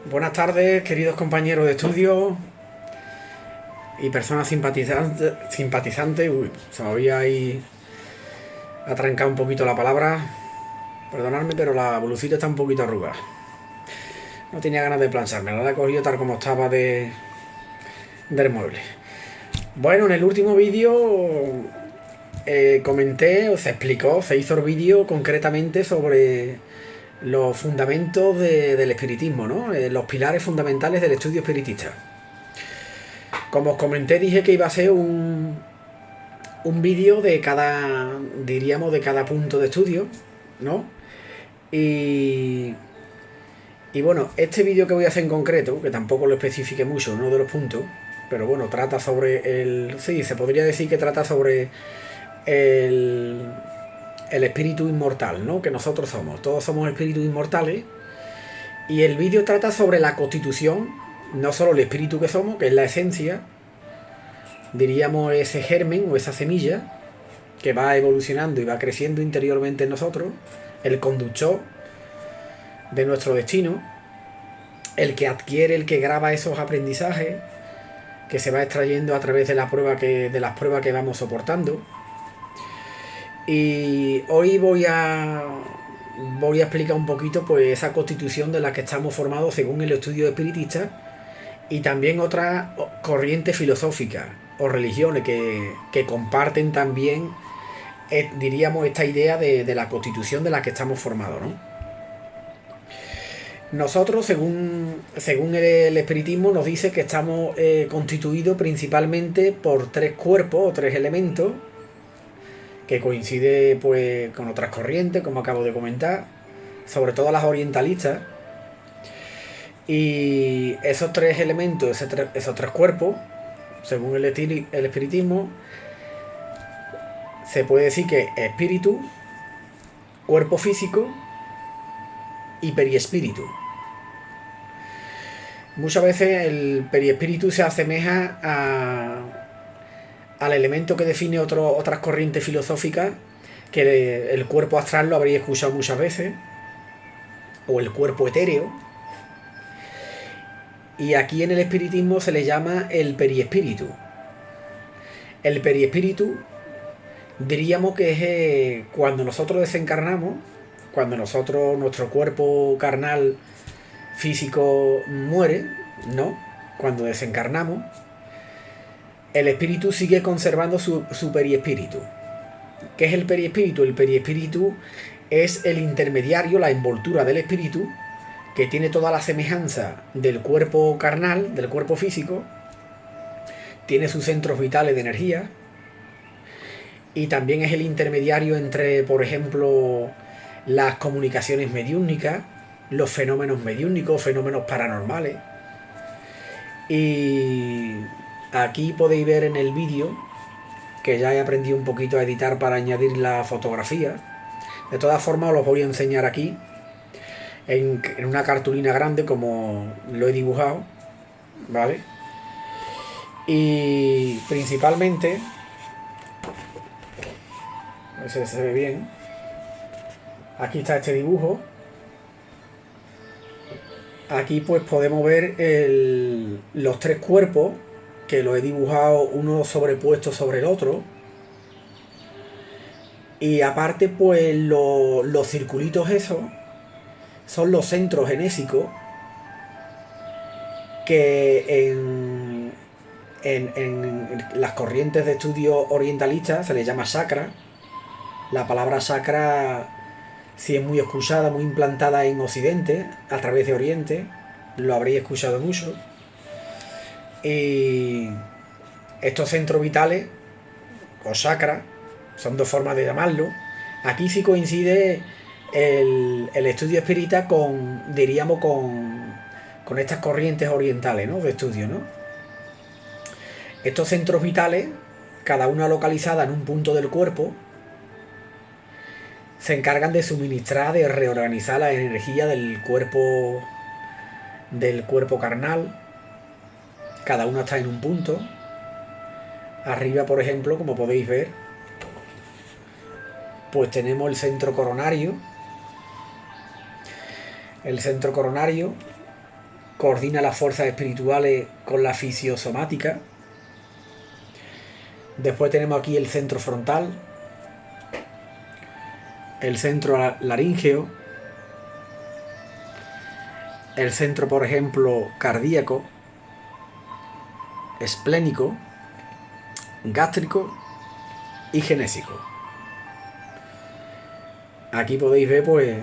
Buenas tardes, queridos compañeros de estudio y personas simpatizantes. Uy, se me había ahí atrancado un poquito la palabra. Perdonadme, pero la blusita está un poquito arrugada. No tenía ganas de plancharme, la he cogido tal como estaba del mueble. Bueno, en el último vídeo comenté, o se explicó, se hizo el vídeo concretamente sobre los fundamentos del espiritismo, ¿no? Los pilares fundamentales del estudio espiritista. Como os comenté, dije que iba a ser un vídeo de cada, diríamos, de cada punto de estudio, ¿no? Y, y bueno, este vídeo que voy a hacer en concreto, que tampoco lo especifique mucho, uno de los puntos, pero bueno, trata sobre sí, se podría decir que trata sobre el, el espíritu inmortal, ¿no? Que nosotros somos. Todos somos espíritus inmortales. Y el vídeo trata sobre la constitución, no solo el espíritu que somos, que es la esencia, diríamos ese germen o esa semilla que va evolucionando y va creciendo interiormente en nosotros, el conductor de nuestro destino, el que adquiere, el que graba esos aprendizajes, que se va extrayendo a través de las pruebas que vamos soportando. Y hoy voy a explicar un poquito pues esa constitución de la que estamos formados según el estudio espiritista, y también otras corrientes filosóficas o religiones que comparten también, diríamos, esta idea de la constitución de la que estamos formados, ¿no? Nosotros, según el espiritismo, nos dice que estamos constituidos principalmente por tres cuerpos o tres elementos, que coincide pues con otras corrientes, como acabo de comentar, sobre todo las orientalistas. Y esos tres elementos, esos tres cuerpos, según el espiritismo, se puede decir que espíritu, cuerpo físico y periespíritu. Muchas veces el periespíritu se asemeja al elemento que define otras corrientes filosóficas, que el cuerpo astral lo habréis escuchado muchas veces, o el cuerpo etéreo. Y aquí en el espiritismo se le llama el periespíritu. El periespíritu diríamos que es cuando nosotros desencarnamos, cuando nuestro cuerpo carnal físico muere, ¿no? Cuando desencarnamos, el espíritu sigue conservando su periespíritu. ¿Qué es el periespíritu? El periespíritu es el intermediario, la envoltura del espíritu, que tiene toda la semejanza del cuerpo carnal, del cuerpo físico, tiene sus centros vitales de energía, y también es el intermediario entre, por ejemplo, las comunicaciones mediúnicas, los fenómenos mediúnicos, fenómenos paranormales. Y aquí podéis ver en el vídeo que ya he aprendido un poquito a editar para añadir la fotografía. De todas formas os los voy a enseñar aquí en una cartulina grande como lo he dibujado, ¿vale? Y principalmente, a ver si se ve bien, aquí está este dibujo. Aquí pues podemos ver los tres cuerpos, que lo he dibujado uno sobrepuesto sobre el otro. Y aparte pues los circulitos esos son los centros genésicos, que en las corrientes de estudio orientalistas se les llama chakra. La palabra chakra sí es muy escuchada, muy implantada en Occidente, a través de Oriente, lo habréis escuchado mucho. Y estos centros vitales, o chakras, son dos formas de llamarlo. Aquí sí coincide el estudio espírita diríamos, con estas corrientes orientales, ¿no? De estudio, ¿no? Estos centros vitales, cada una localizada en un punto del cuerpo, se encargan de suministrar, de reorganizar la energía del cuerpo carnal. Cada una está en un punto. Arriba, por ejemplo, como podéis ver, pues tenemos el centro coronario. El centro coronario coordina las fuerzas espirituales con la fisiosomática. Después tenemos aquí el centro frontal, el centro laríngeo, el centro, por ejemplo, cardíaco, esplénico, gástrico y genésico. Aquí podéis ver, pues,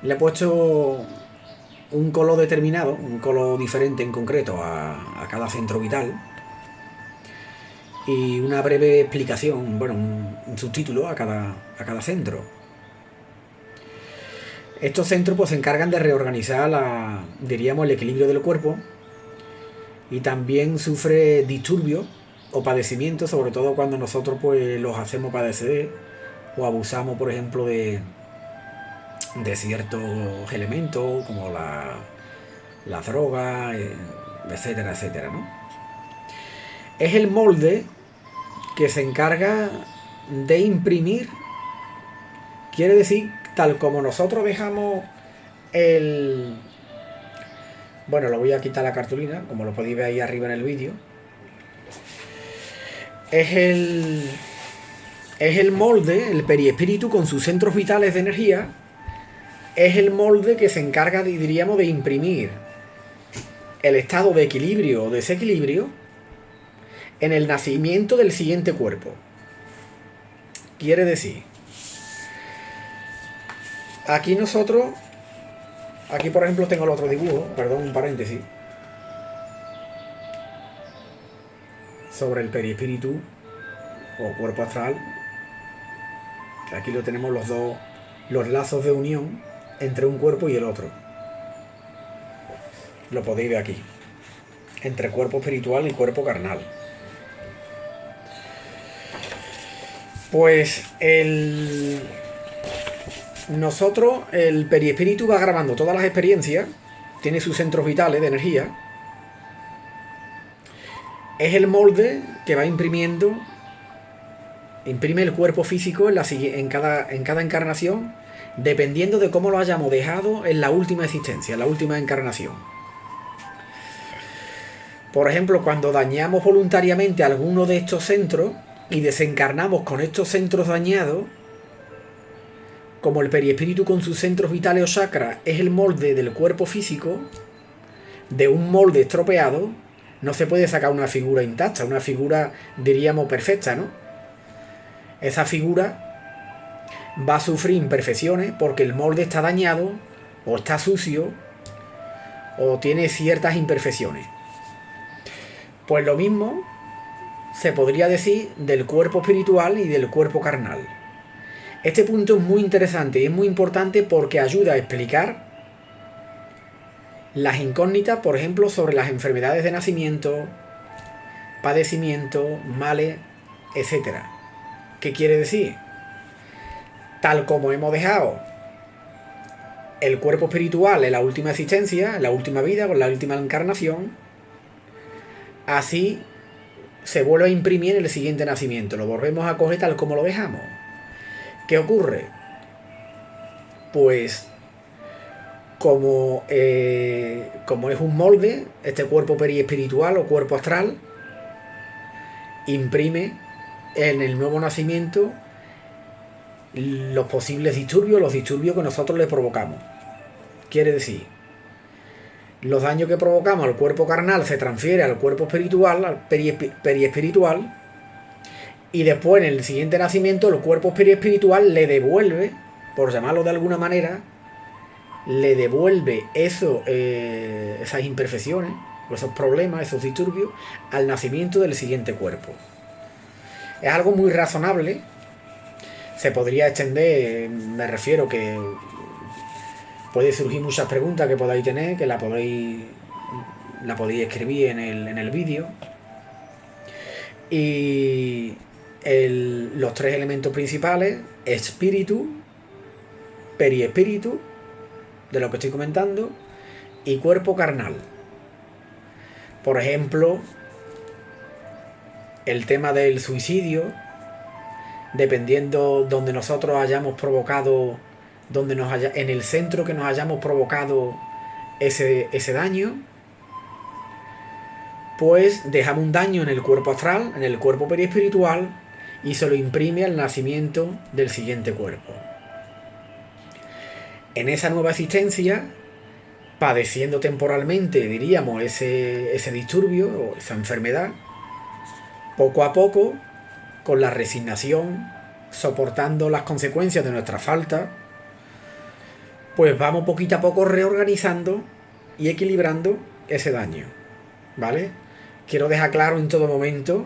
le he puesto un color determinado, un color diferente en concreto a cada centro vital, y una breve explicación, bueno, un subtítulo a cada centro. Estos centros pues se encargan de reorganizar diríamos, el equilibrio del cuerpo, y también sufre disturbios o padecimientos, sobre todo cuando nosotros pues los hacemos padecer o abusamos, por ejemplo, de ciertos elementos como la droga, etcétera, etcétera, ¿no? Es el molde que se encarga de imprimir, quiere decir, tal como nosotros dejamos bueno, lo voy a quitar la cartulina, como lo podéis ver ahí arriba en el vídeo. Es el molde, el periespíritu con sus centros vitales de energía, es el molde que se encarga, diríamos, de imprimir el estado de equilibrio o desequilibrio en el nacimiento del siguiente cuerpo. Quiere decir, aquí por ejemplo tengo el otro dibujo, perdón, un paréntesis, sobre el periespíritu o cuerpo astral. Aquí lo tenemos los lazos de unión entre un cuerpo y el otro. Lo podéis ver aquí, entre cuerpo espiritual y cuerpo carnal. Pues nosotros, el periespíritu va grabando todas las experiencias, tiene sus centros vitales de energía, es el molde que va imprime el cuerpo físico en cada encarnación, dependiendo de cómo lo hayamos dejado en la última existencia, en la última encarnación. Por ejemplo, cuando dañamos voluntariamente alguno de estos centros y desencarnamos con estos centros dañados, como el periespíritu con sus centros vitales o chakras es el molde del cuerpo físico, de un molde estropeado no se puede sacar una figura intacta, una figura, diríamos, perfecta, ¿no? Esa figura va a sufrir imperfecciones porque el molde está dañado, o está sucio, o tiene ciertas imperfecciones. Pues lo mismo se podría decir del cuerpo espiritual y del cuerpo carnal. Este punto es muy interesante y es muy importante porque ayuda a explicar las incógnitas, por ejemplo, sobre las enfermedades de nacimiento, padecimiento, males, etc. ¿Qué quiere decir? Tal como hemos dejado el cuerpo espiritual en la última existencia, en la última vida, con la última encarnación, así se vuelve a imprimir en el siguiente nacimiento. Lo volvemos a coger tal como lo dejamos. ¿Qué ocurre? Pues como es un molde, este cuerpo periespiritual o cuerpo astral imprime en el nuevo nacimiento los posibles disturbios, los disturbios que nosotros le provocamos. Quiere decir, los daños que provocamos al cuerpo carnal se transfiere al cuerpo espiritual, al periespiritual, y después en el siguiente nacimiento el cuerpo periespiritual le devuelve, por llamarlo de alguna manera, le devuelve esas imperfecciones, esos problemas, esos disturbios, al nacimiento del siguiente cuerpo. Es algo muy razonable. Se podría extender, me refiero que puede surgir muchas preguntas que podáis tener, que la podéis escribir en el vídeo. Y los tres elementos principales: espíritu, periespíritu, de lo que estoy comentando, y cuerpo carnal. Por ejemplo, el tema del suicidio, dependiendo donde nosotros hayamos provocado, en el centro que nos hayamos provocado ese daño, pues dejamos un daño en el cuerpo astral, en el cuerpo periespiritual, y se lo imprime al nacimiento del siguiente cuerpo. En esa nueva existencia, padeciendo temporalmente, diríamos, ese disturbio o esa enfermedad, poco a poco, con la resignación, soportando las consecuencias de nuestra falta, pues vamos poquito a poco reorganizando y equilibrando ese daño, ¿vale? Quiero dejar claro en todo momento,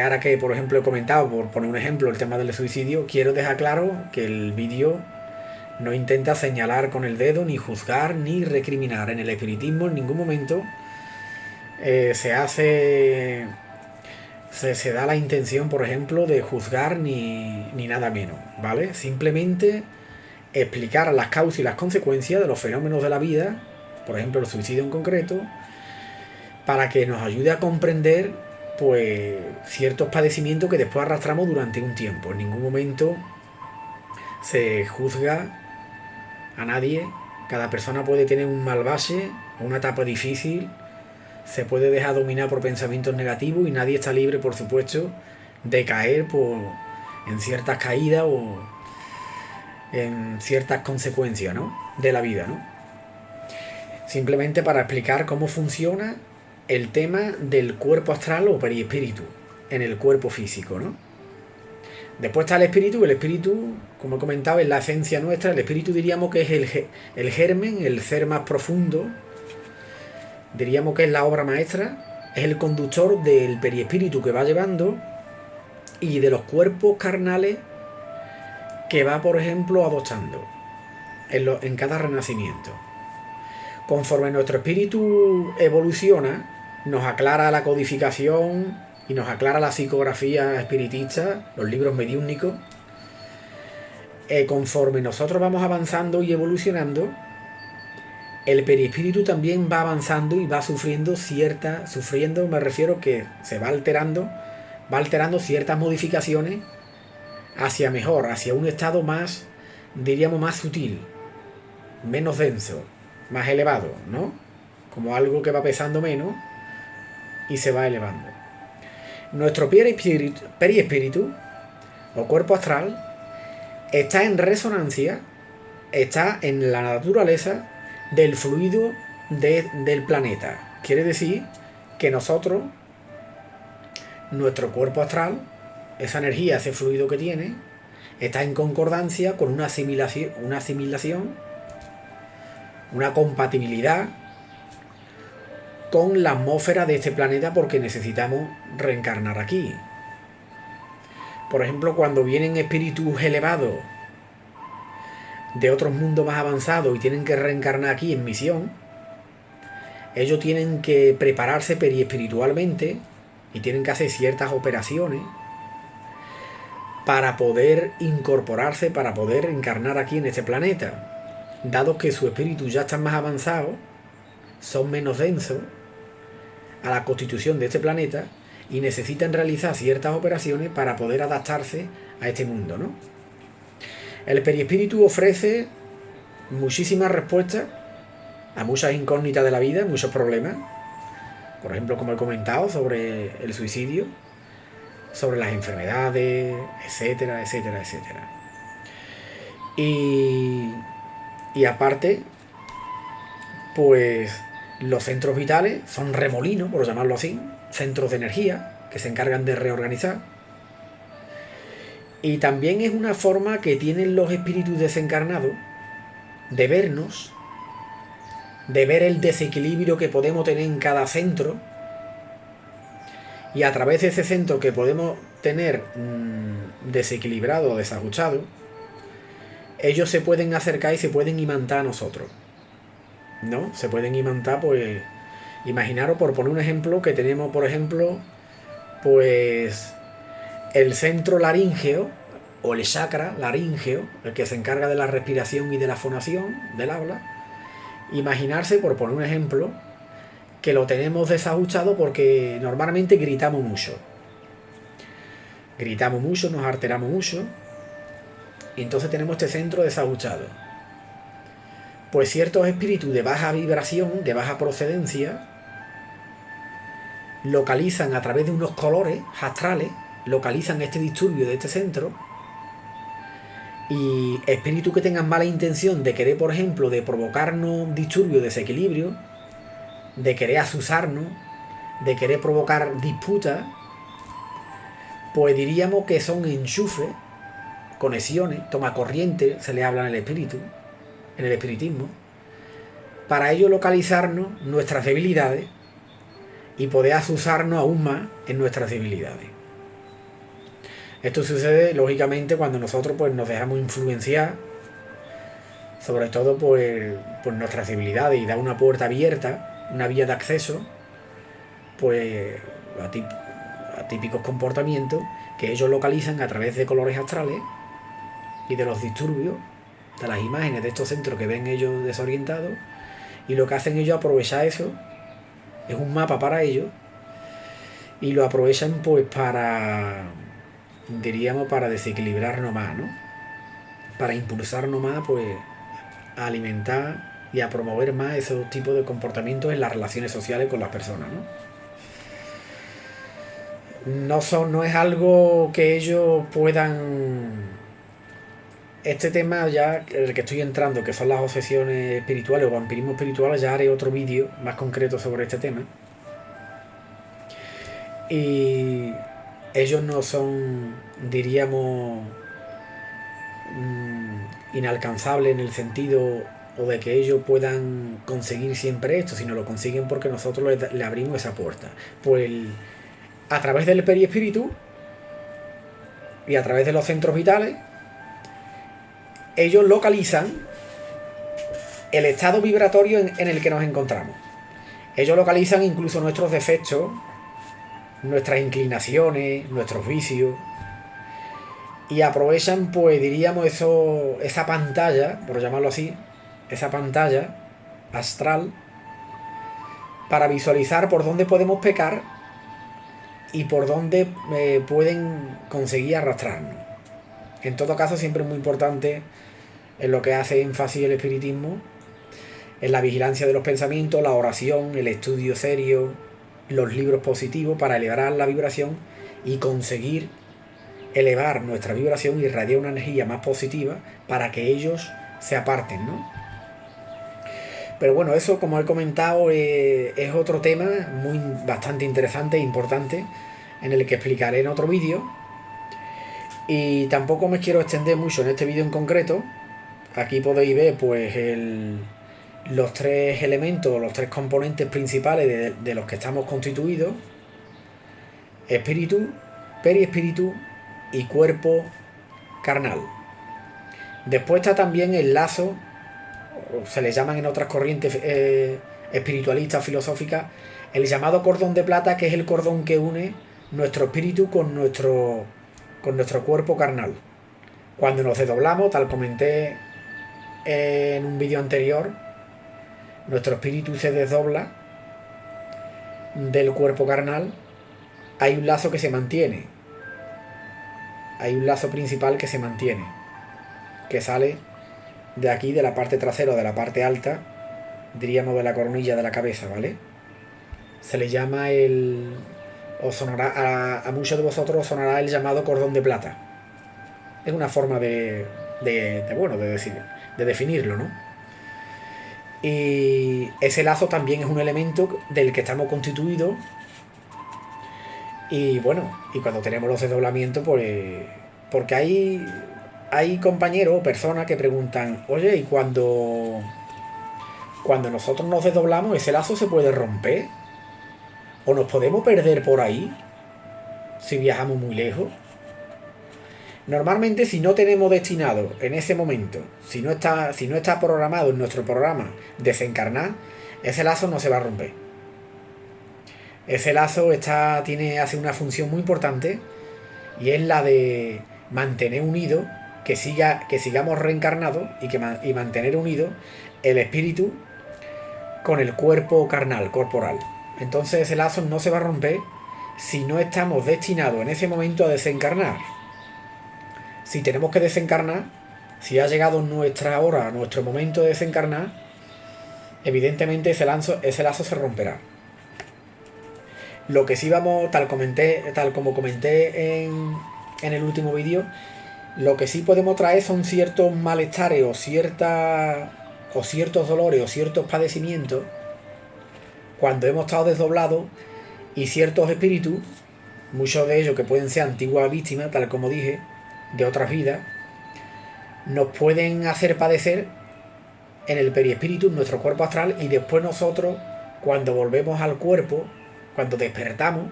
ahora que por ejemplo he comentado, por poner un ejemplo, el tema del suicidio, quiero dejar claro que el vídeo no intenta señalar con el dedo, ni juzgar, ni recriminar. En el espiritismo en ningún momento se da la intención, por ejemplo, de juzgar ni nada menos, ¿vale? Simplemente explicar las causas y las consecuencias de los fenómenos de la vida, por ejemplo el suicidio en concreto, para que nos ayude a comprender pues ciertos padecimientos que después arrastramos durante un tiempo. En ningún momento se juzga a nadie. Cada persona puede tener un mal base, una etapa difícil, se puede dejar dominar por pensamientos negativos y nadie está libre, por supuesto, de caer en ciertas caídas o en ciertas consecuencias, ¿no?, de la vida, ¿no? Simplemente para explicar cómo funciona el tema del cuerpo astral o periespíritu en el cuerpo físico, ¿no? Después está el espíritu, como he comentado, es la esencia nuestra. El espíritu diríamos que es el germen, el ser más profundo, diríamos que es la obra maestra, es el conductor del periespíritu que va llevando y de los cuerpos carnales que va, por ejemplo, adoptando en cada renacimiento. Conforme nuestro espíritu evoluciona, nos aclara la codificación y nos aclara la psicografía espiritista, los libros mediúnicos. Conforme nosotros vamos avanzando y evolucionando, el perispíritu también va avanzando y va sufriendo me refiero que se va alterando ciertas modificaciones hacia mejor, hacia un estado más, diríamos, más sutil, menos denso, más elevado, ¿no? Como algo que va pesando menos y se va elevando. Nuestro periespíritu o cuerpo astral está en resonancia, está en la naturaleza del fluido del planeta. Quiere decir que nosotros, nuestro cuerpo astral, esa energía, ese fluido que tiene, está en concordancia con una asimilación, una compatibilidad con la atmósfera de este planeta, porque necesitamos reencarnar aquí. Por ejemplo, cuando vienen espíritus elevados de otros mundos más avanzados y tienen que reencarnar aquí en misión, ellos tienen que prepararse periespiritualmente y tienen que hacer ciertas operaciones para poder incorporarse, para poder encarnar aquí en este planeta. Dado que su espíritu ya está más avanzado, son menos densos a la constitución de este planeta y necesitan realizar ciertas operaciones para poder adaptarse a este mundo, ¿no? El periespíritu ofrece muchísimas respuestas a muchas incógnitas de la vida, muchos problemas. Por ejemplo, como he comentado, sobre el suicidio, sobre las enfermedades, etcétera, etcétera, etcétera. Y aparte, pues los centros vitales son remolinos, por llamarlo así, centros de energía que se encargan de reorganizar. Y también es una forma que tienen los espíritus desencarnados de vernos, de ver el desequilibrio que podemos tener en cada centro, y a través de ese centro que podemos tener desequilibrado o desajustado, ellos se pueden acercar y se pueden imantar a nosotros, ¿no? Se pueden imantar, pues, imaginaros, por poner un ejemplo, que tenemos, por ejemplo, pues el centro laríngeo o el chakra laríngeo, el que se encarga de la respiración y de la fonación del habla. Imaginarse, por poner un ejemplo, que lo tenemos desajustado porque normalmente gritamos mucho, nos alteramos mucho, y entonces tenemos este centro desajustado. pues ciertos espíritus de baja vibración, de baja procedencia, localizan a través de unos colores astrales, localizan este disturbio de este centro, y espíritus que tengan mala intención de querer, por ejemplo, de provocarnos disturbio, desequilibrio, de querer asusarnos, de querer provocar disputas, pues diríamos que son enchufes, conexiones, tomacorriente, se le habla en el espíritu, en el espiritismo, para ello localizarnos nuestras debilidades y poder asusarnos aún más en nuestras debilidades. Esto sucede lógicamente cuando nosotros pues nos dejamos influenciar, sobre todo por nuestras debilidades, y da una puerta abierta, una vía de acceso pues a típicos comportamientos que ellos localizan a través de colores astrales y de los disturbios, de las imágenes de estos centros que ven ellos desorientados, y lo que hacen ellos es aprovechar eso, es un mapa para ellos, y lo aprovechan pues para, diríamos, para desequilibrarnos más, ¿no? Para impulsarnos más pues a alimentar y a promover más esos tipos de comportamientos en las relaciones sociales con las personas, ¿no? No es algo que ellos puedan... Este tema ya, el que estoy entrando, que son las obsesiones espirituales o vampirismo espiritual, ya haré otro vídeo más concreto sobre este tema. Y ellos no son, diríamos, inalcanzables en el sentido o de que ellos puedan conseguir siempre esto, sino lo consiguen porque nosotros le abrimos esa puerta. Pues a través del periespíritu y a través de los centros vitales, ellos localizan el estado vibratorio en el que nos encontramos. Ellos localizan incluso nuestros defectos, nuestras inclinaciones, nuestros vicios, y aprovechan, pues diríamos, esa pantalla, por llamarlo así, esa pantalla astral, para visualizar por dónde podemos pecar y por dónde pueden conseguir arrastrarnos. En todo caso, siempre es muy importante, en lo que hace énfasis el espiritismo, en la vigilancia de los pensamientos, la oración, el estudio serio, los libros positivos para elevar la vibración y conseguir elevar nuestra vibración y irradiar una energía más positiva para que ellos se aparten, ¿no? Pero bueno, eso, como he comentado, es otro tema bastante interesante e importante, en el que explicaré en otro vídeo. Y tampoco me quiero extender mucho en este vídeo en concreto. Aquí podéis ver pues los tres elementos, los tres componentes principales de los que estamos constituidos: espíritu, periespíritu y cuerpo carnal. Después está también el lazo, se le llaman en otras corrientes espiritualistas, filosóficas, el llamado cordón de plata, que es el cordón que une nuestro espíritu con nuestro cuerpo carnal. Cuando nos desdoblamos, tal comenté en un vídeo anterior, nuestro espíritu se desdobla del cuerpo carnal. Hay un lazo que se mantiene, hay un lazo principal que se mantiene, que sale de aquí, de la parte trasera, de la parte alta, diríamos de la coronilla de la cabeza, ¿vale? Se le llama os sonará, a muchos de vosotros os sonará el llamado cordón de plata. Es una forma de definirlo, ¿no? Y ese lazo también es un elemento del que estamos constituidos. Y bueno, y cuando tenemos los desdoblamientos, pues... Porque hay compañeros o personas que preguntan: oye, ¿y cuando nosotros nos desdoblamos, ese lazo se puede romper? ¿O nos podemos perder por ahí si viajamos muy lejos? Normalmente, si no tenemos destinado en ese momento, si no está programado en nuestro programa desencarnar, ese lazo no se va a romper. Ese lazo hace una función muy importante, y es la de mantener unido, que sigamos reencarnados y mantener unido el espíritu con el cuerpo carnal, corporal. Entonces ese lazo no se va a romper si no estamos destinados en ese momento a desencarnar. Si tenemos que desencarnar, si ha llegado nuestra hora, nuestro momento de desencarnar, evidentemente ese lazo se romperá. Lo que sí vamos, tal como comenté en el último vídeo, lo que sí podemos traer son ciertos malestares o ciertos dolores o ciertos padecimientos cuando hemos estado desdoblados, y ciertos espíritus, muchos de ellos que pueden ser antiguas víctimas, tal como dije, de otras vidas, nos pueden hacer padecer en el periespíritu, en nuestro cuerpo astral, y después nosotros, cuando volvemos al cuerpo, cuando despertamos,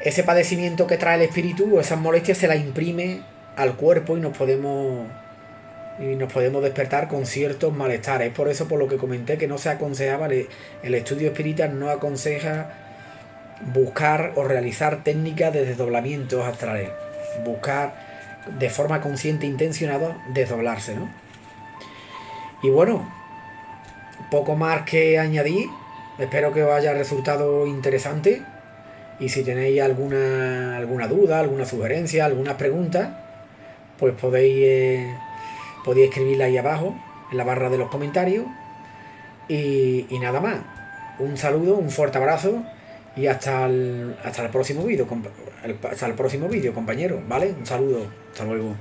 ese padecimiento que trae el espíritu o esas molestias se las imprime al cuerpo y nos podemos despertar con ciertos malestares. Es por eso por lo que comenté que no se aconsejaba, el estudio espírita no aconseja buscar o realizar técnicas de desdoblamientos astrales, buscar de forma consciente e intencionada desdoblarse, ¿no? Y bueno, poco más que añadir. Espero que os haya resultado interesante, y si tenéis alguna duda, alguna sugerencia, alguna pregunta, pues podéis escribirla ahí abajo en la barra de los comentarios. Y nada más, un saludo, un fuerte abrazo, y hasta el próximo vídeo, compañeros, ¿vale? Un saludo, hasta luego.